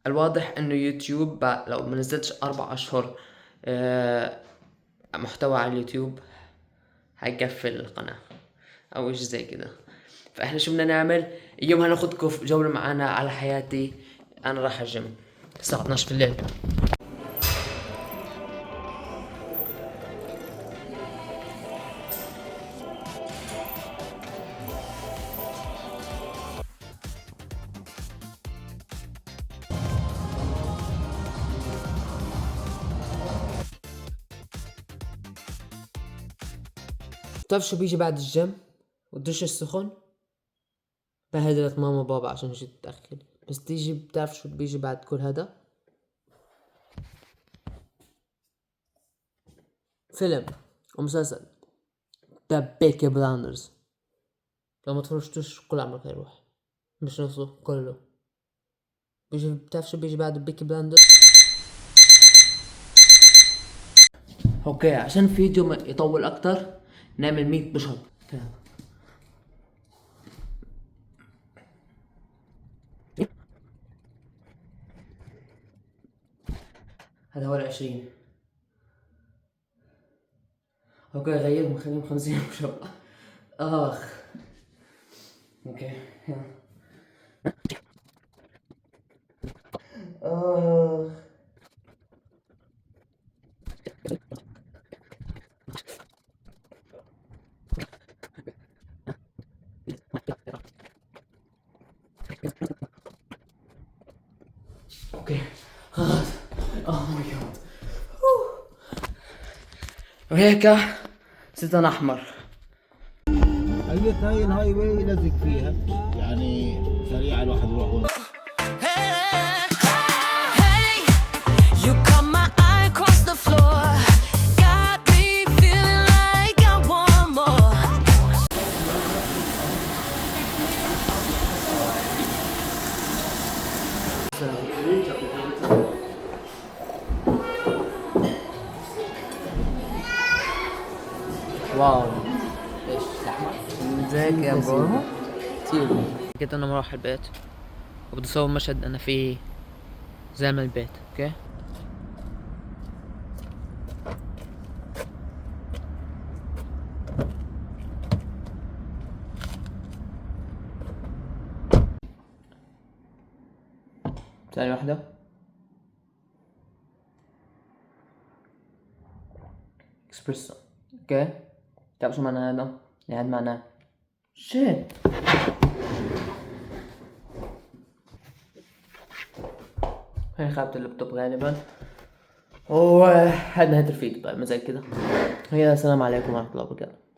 الواضح انه يوتيوب لو منزلتش 4 اشهر محتوى على اليوتيوب هيقفل القناة او ايش زي كده. فاحنا شو بدنا نعمل اليوم؟ هناخدكم في جولة معانا على حياتي. انا رايح الجيم الساعة 12 بالليل. بتعرف شو بيجي بعد الجيم والدش السخن؟ بهدلت ماما وبابا عشان جيت متأخر. بس تيجي بتعرف شو بيجي بعد كل هذا؟ فيلم ومسلسل ذا بيكي بلاندرز. لو ما تفرجتوش كل عمرك هيروح، مش نصه كله. بيجي بتعرف شو بيجي بعد بيكي بلاندرز؟ اوكي عشان الفيديو ما يطول اكتر نعمل 100 بشط. هذا هو 20. اوكي غيرهم خليهم 50 بشط. اخ اوكي يلا. اخ اوكي خلاص. اوه ماي جاد. وهيك صرت احمر. اي هاي الهاي واي لزق فيها، يعني سريع الواحد يروح وين. You caught my eye across the floor, got me feeling like I want more. واو ايش زحمة ازيك يا برو؟ كتير. كنت انا مروح البيت وبدي اصور مشهد انا فيه زي ما البيت. اوكي ثانية واحدة. اسبريسو. اوكي تعرف شو معنى هذا؟ يعني هذا معناه شيت. هاي خابت اللابتوب غالبا. وهذا نهاية الفيديو. طيب ما زي كده. هيا السلام عليكم ورحمة الله وبركاته.